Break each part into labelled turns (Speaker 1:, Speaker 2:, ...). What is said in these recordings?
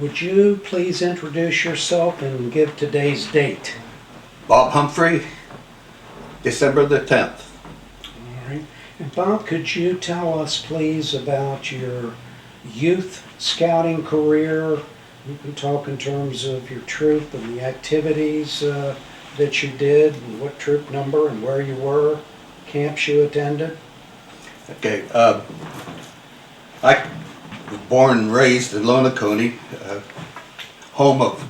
Speaker 1: Would you please introduce yourself and give today's date?
Speaker 2: Bob Humphrey, December the 10th.
Speaker 1: All right. And Bob, could you tell us please about your youth scouting career? You can talk in terms of your troop and the activities that you did, and what troop number and where you were, camps you attended.
Speaker 2: Okay, I was born and raised in Lonaconee, home of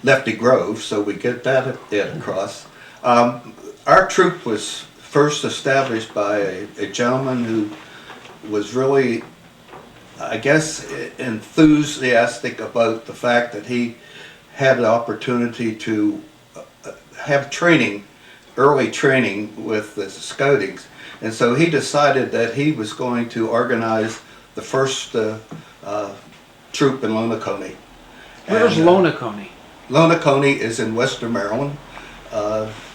Speaker 2: Lefty Grove, so we get that across. Our troop was first established by a gentleman who was really, I guess, enthusiastic about the fact that he had the opportunity to have training, early training with the scoutings. And so he decided that he was going to organize the first troop in Lonaconee.
Speaker 1: Where's Lonaconee?
Speaker 2: Lonaconee is in western Maryland,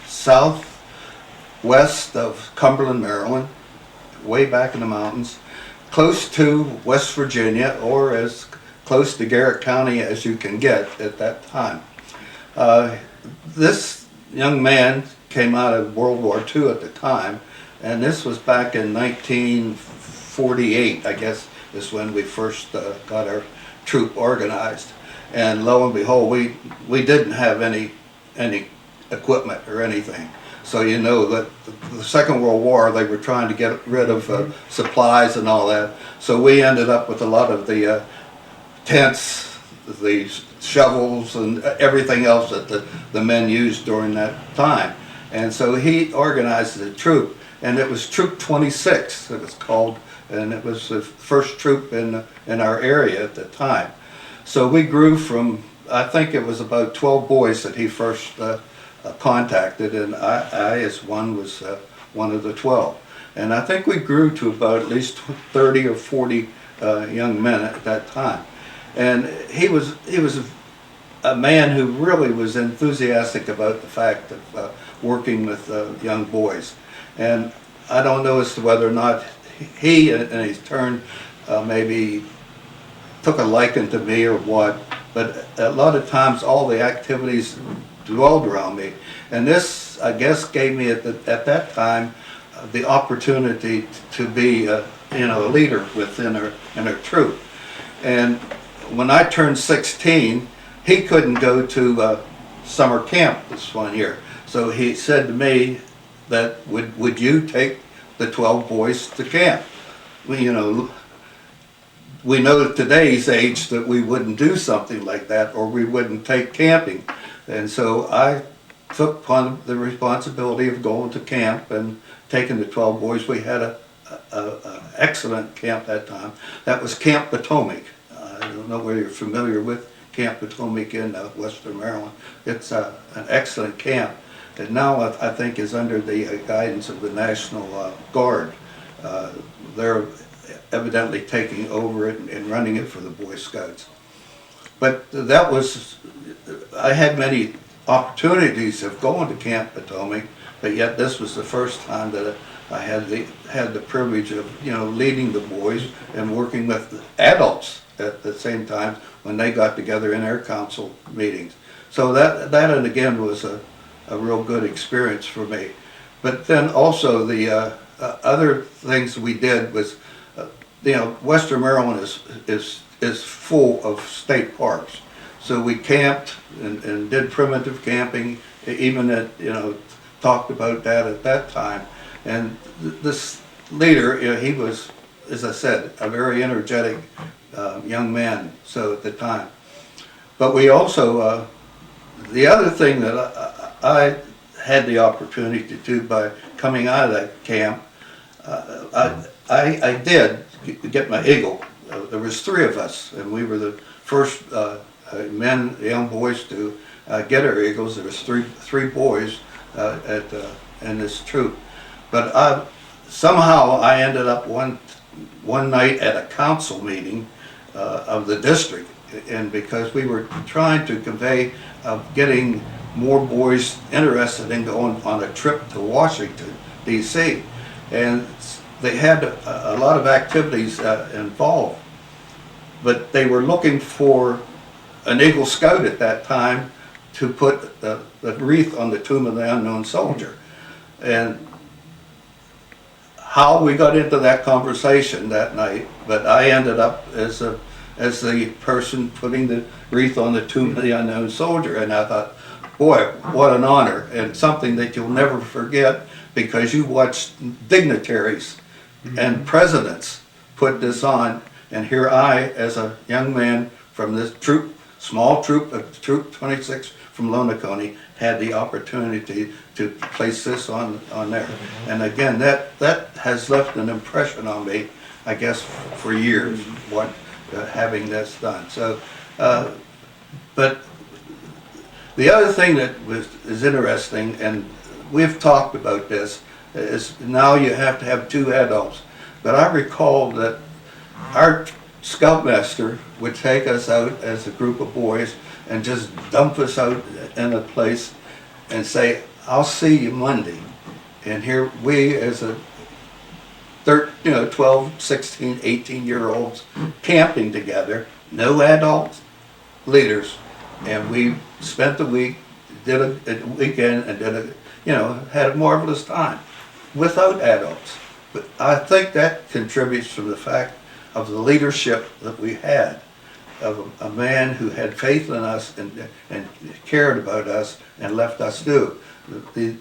Speaker 2: southwest of Cumberland, Maryland, way back in the mountains, close to West Virginia, or as close to Garrett County as you can get at that time. This young man came out of World War II at the time, and this was back in 1948, I guess, is when we first got our troop organized. And lo and behold, we didn't have any equipment or anything. So you know that the Second World War, they were trying to get rid of supplies and all that. So we ended up with a lot of the tents, the shovels, and everything else that the men used during that time. And so he organized the troop, and it was Troop 26, it was called, and it was the first troop in our area at the time. So we grew from, I think it was about 12 boys that he first contacted, and I as one was one of the 12. And I think we grew to about at least 30 or 40 young men at that time. And he was a man who really was enthusiastic about the fact of working with young boys. And I don't know as to whether or not he, in his turn, maybe took a liking to me or what, but a lot of times all the activities dwelled around me. And this, I guess, gave me at that time the opportunity to be a leader within our troop. And when I turned 16, he couldn't go to summer camp this one year. So he said to me that, would you take the 12 boys to camp? We know at today's age that we wouldn't do something like that, or we wouldn't take camping. And so I took upon the responsibility of going to camp and taking the 12 boys. We had an excellent camp that time. That was Camp Potomac. I don't know whether you're familiar with Camp Potomac in western Maryland. It's an excellent camp. And now I think is under the guidance of the National Guard. They're evidently taking over it and running it for the Boy Scouts. But that was, I had many opportunities of going to Camp Potomac, but yet this was the first time that I had the privilege of leading the boys and working with adults at the same time when they got together in their council meetings. So that and again was a real good experience for me. But then also the other things we did was, western Maryland is full of state parks. So we camped and did primitive camping, even talked about that at that time. And this leader, he was, as I said, a very energetic young man, so at the time. But we also, the other thing that I had the opportunity to do by coming out of that camp, I did get my eagle. There was 3 of us, and we were the first young boys to get our eagles. There was three boys in this troop. But somehow I ended up one night at a council meeting of the district, and because we were trying to convey getting more boys interested in going on a trip to Washington, D.C. And they had a lot of activities involved. but they were looking for an Eagle Scout at that time to put the wreath on the tomb of the unknown soldier. And how we got into that conversation that night, but I ended up as the person putting the wreath on the tomb of the unknown soldier. And I thought, boy, what an honor, and something that you'll never forget, because you watched dignitaries and presidents put this on, and here I, as a young man from this small troop of Troop 26 from Lonacone, had the opportunity to place this on there. And again, that has left an impression on me, I guess, for years, having this done. So, but the other thing that is interesting, and we've talked about this, is now you have to have 2 adults. But I recall that our scoutmaster would take us out as a group of boys and just dump us out in a place and say, I'll see you Monday. And here we, as a 12, 16, 18-year-olds camping together, no adult leaders, and we spent the week, did a weekend, and had a marvelous time without adults. But I think that contributes from the fact of the leadership that we had, of a man who had faith in us and cared about us and left us do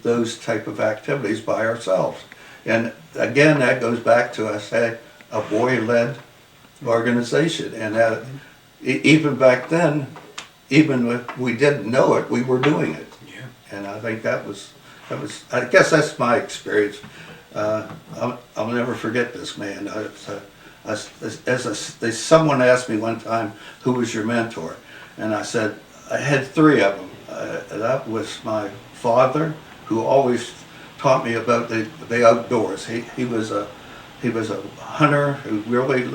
Speaker 2: those type of activities by ourselves. And again, that goes back to, I say, a boy-led organization. And that, even back then, even if we didn't know it, we were doing it.
Speaker 1: Yeah. And
Speaker 2: I think that was, I guess that's my experience. I'll never forget this man. Someone asked me one time, who was your mentor? And I said, I had 3 of them. That was my father, who always taught me about the outdoors. He was a hunter who really,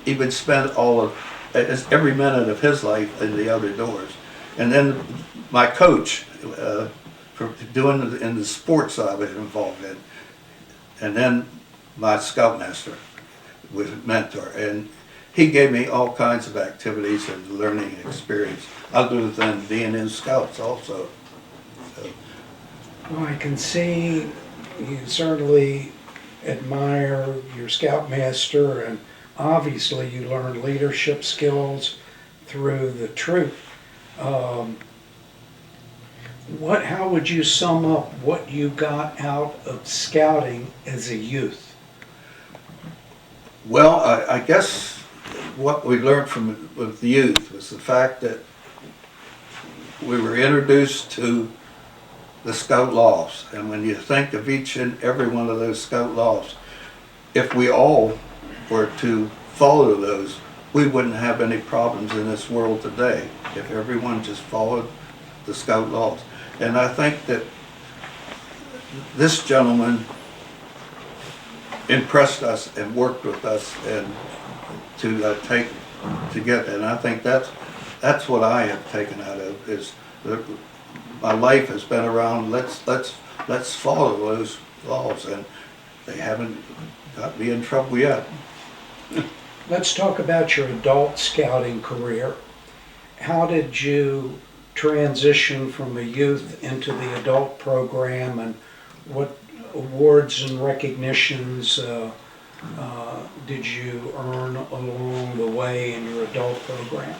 Speaker 2: he would spend every minute of his life in the outdoors. And then my coach, for doing in the sports I was involved in. And then my scoutmaster was a mentor, and he gave me all kinds of activities and learning experience, other than being in scouts also. So.
Speaker 1: Well, I can see you certainly admire your scoutmaster, and obviously you learned leadership skills through the troop. How would you sum up what you got out of scouting as a youth?
Speaker 2: Well, I guess what we learned with the youth was the fact that we were introduced to the Scout laws. And when you think of each and every one of those Scout laws, if we all were to follow those, we wouldn't have any problems in this world today if everyone just followed the Scout laws. And I think that this gentleman impressed us and worked with us and to get, and I think that's what I have taken out of is my life has been around. Let's follow those laws, and they haven't got me in trouble yet.
Speaker 1: Let's talk about your adult scouting career. How did you transition from a youth into the adult program, and what awards and recognitions did you earn along the way in your adult program?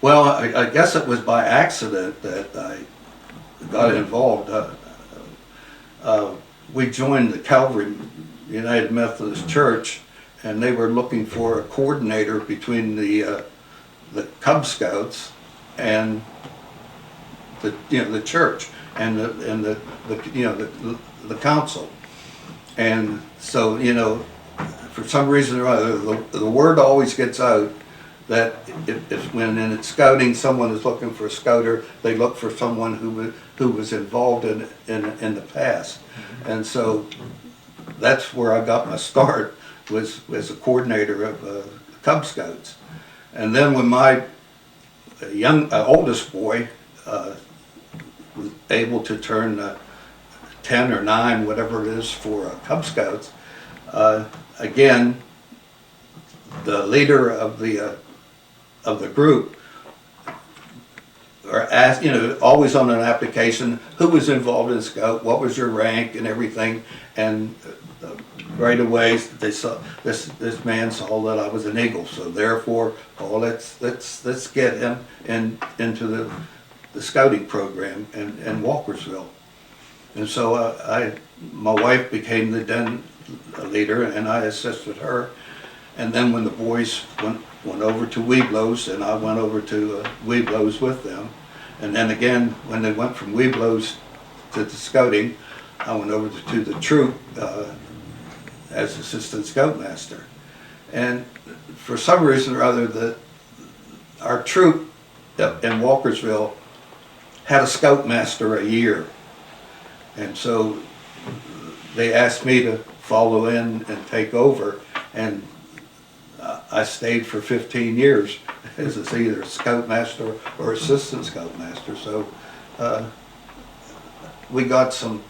Speaker 2: Well, I guess it was by accident that I got involved. We joined the Calvary United Methodist Church, and they were looking for a coordinator between the Cub Scouts and the church and the council. And so, for some reason or other, the word always gets out that if when in scouting someone is looking for a scouter, they look for someone who was involved in the past. And so that's where I got my start, was as a coordinator of Cub Scouts. And then when my oldest boy was able to turn 10 or 9, whatever it is, for Cub Scouts, again, the leader of the of the group or ask, always on an application, who was involved in Scout, what was your rank and everything, and right away they saw this man saw that I was an Eagle, so therefore, let's get him into the scouting program in Walkersville, and so my wife became the den leader, and I assisted her, and then when the boys went over to Weeblos, and I went over to Weeblos with them. And then again, when they went from Weeblos to the scouting, I went over to the troop as assistant scoutmaster. And for some reason or other, our troop in Walkersville had a scoutmaster a year. And so they asked me to follow in and take over. And I stayed for 15 years as either a scoutmaster or assistant scoutmaster. So we got some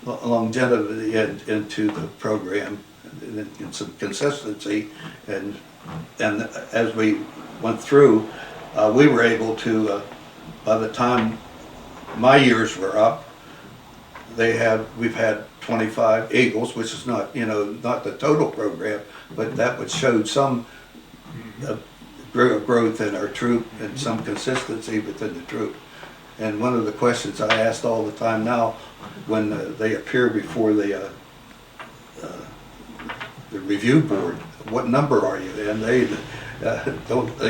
Speaker 2: longevity into the program and some consistency. And as we went through, we were able to, by the time my years were up, we've had 25 Eagles, which is not the total program, but that would show some growth in our troop and some consistency within the troop. And one of the questions I asked all the time now, when they appear before the review board, what number are you? And they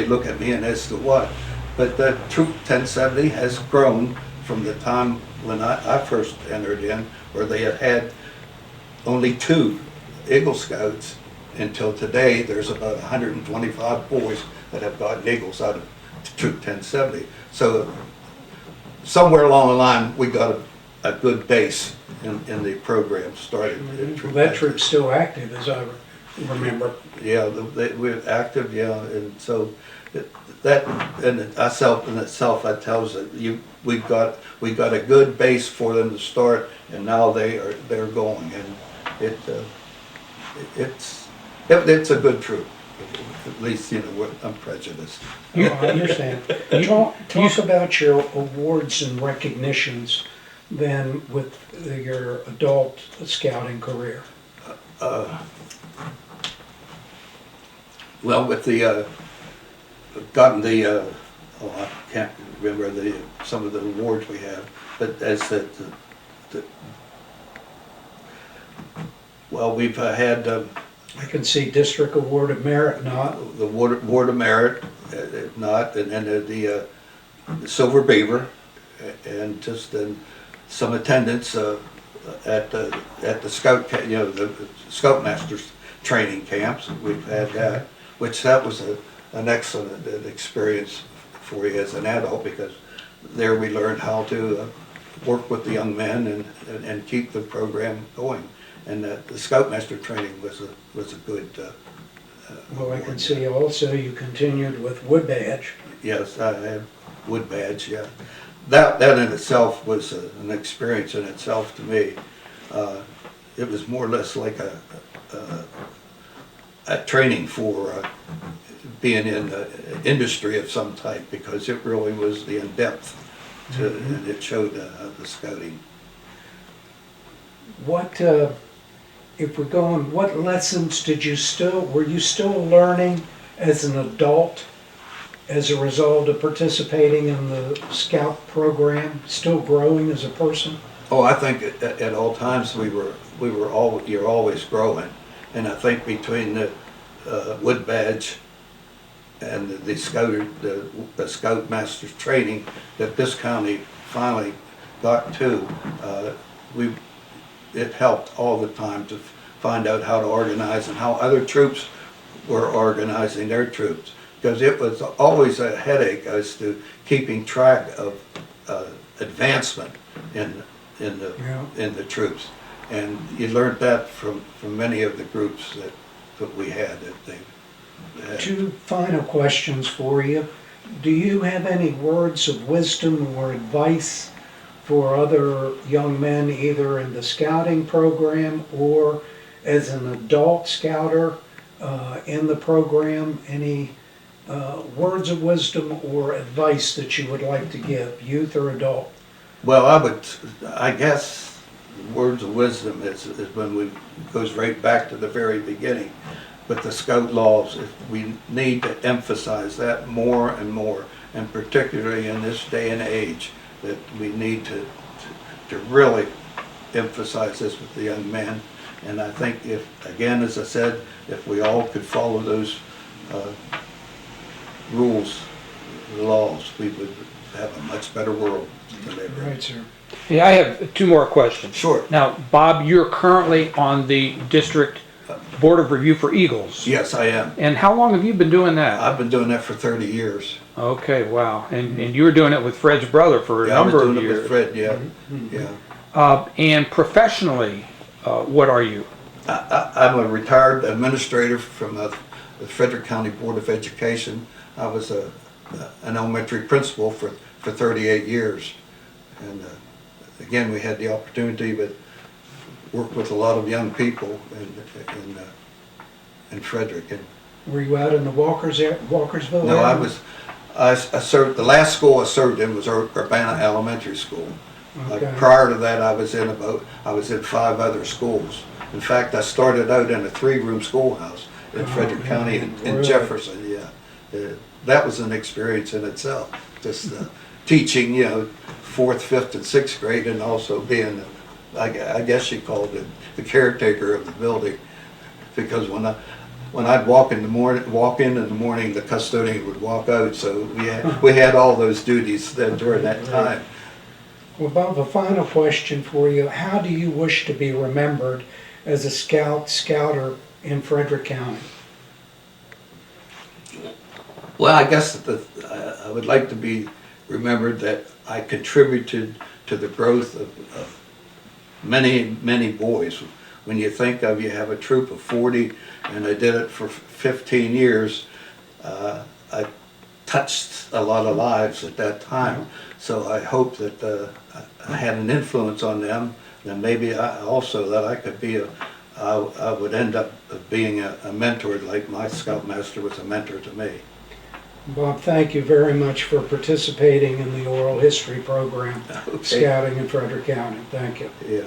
Speaker 2: look at me and as to what. But the troop 1070 has grown from the time when I first entered in, where they had only 2 Eagle Scouts, until today there's about 125 boys that have gotten Eagles out of Troop 1070. So somewhere along the line we got a good base in the program started.
Speaker 1: Well, that troop's still active, as I remember.
Speaker 2: Yeah, we're active, yeah, and so that in itself that tells that we got a good base for them to start, and now they're going, and it's a good troop. At least I'm prejudiced.
Speaker 1: I understand. Talk about your awards and recognitions then with your adult scouting career.
Speaker 2: Well, with the gotten the I can't remember some of the awards we have, but as well, we've had
Speaker 1: I can see District Award of Merit, not.
Speaker 2: the Ward of Merit, not, and then the Silver Beaver, and just some attendance at the Scout, the Scoutmasters training camps. We've had that, which that was an excellent experience for you as an adult, because there we learned how to work with the young men and keep the program going. And the Scoutmaster training was a good.
Speaker 1: Well, I can see also you continued with Wood Badge.
Speaker 2: Yes, I have Wood Badge. Yeah, that in itself was an experience in itself to me. It was more or less like a training for being in the industry of some type, because it really was the in-depth and it showed the scouting.
Speaker 1: What, if we're going, what lessons were you still learning as an adult as a result of participating in the Scout program, still growing as a person?
Speaker 2: Oh, I think at all times you're always growing, and I think between the Wood Badge and the Scoutmasters training that this county finally got to, it helped all the time to find out how to organize and how other troops were organizing their troops, because it was always a headache as to keeping track of advancement in the troops, and you learned that from many of the groups that we had.
Speaker 1: Two final questions for you. Do you have any words of wisdom or advice for other young men, either in the scouting program or as an adult scouter in the program? Any words of wisdom or advice that you would like to give, youth or adult?
Speaker 2: Well, I guess, words of wisdom is when we, goes right back to the very beginning. But the scout laws, we need to emphasize that more and more, and particularly in this day and age, that we need to really emphasize this with the young men. And I think if, again, as I said, if we all could follow those rules, the laws, we would have a much better world to live in.
Speaker 1: Right, sir.
Speaker 3: Yeah, I have two more questions.
Speaker 2: Sure.
Speaker 3: Now, Bob, you're currently on the district board of review for Eagles.
Speaker 2: Yes, I am.
Speaker 3: And how long have you been doing that?
Speaker 2: I've been doing that for 30 years.
Speaker 3: Okay, wow. And you were doing it with Fred's brother for a
Speaker 2: Yeah, I was
Speaker 3: number of
Speaker 2: doing it
Speaker 3: years.
Speaker 2: with Fred, yeah,
Speaker 1: Mm-hmm.
Speaker 2: yeah.
Speaker 3: And professionally, what are you?
Speaker 2: I'm a retired administrator from the Frederick County Board of Education. I was an elementary principal for 38 years. And again, we had the opportunity to work with a lot of young people in Frederick. And
Speaker 1: Were you out in the Walkersville
Speaker 2: no,
Speaker 1: area?
Speaker 2: I served, the last school I served in was Urbana Elementary School.
Speaker 1: Okay.
Speaker 2: Prior to that, I was in 5 other schools. In fact, I started out in a 3-room schoolhouse in Frederick
Speaker 1: yeah,
Speaker 2: County in
Speaker 1: really?
Speaker 2: Jefferson, yeah. That was an experience in itself, just teaching, 4th, 5th, and 6th grade, and also being, I guess you called it, the caretaker of the building. Because when I'd walk in in the morning, the custodian would walk out, so we had all those duties then during that time.
Speaker 1: Well, Bob, a final question for you. How do you wish to be remembered as a scouter in Frederick County?
Speaker 2: Well, I guess I would like to be remembered that I contributed to the growth of many, many boys. When you think of, you have a troop of 40, and I did it for 15 years, I touched a lot of lives at that time. So I hope that I had an influence on them, and maybe I could be I would end up being a mentor, like my scoutmaster was a mentor to me.
Speaker 1: Bob, thank you very much for participating in the oral history program,
Speaker 2: Okay.
Speaker 1: Scouting in Frederick County. Thank you.
Speaker 2: Yeah.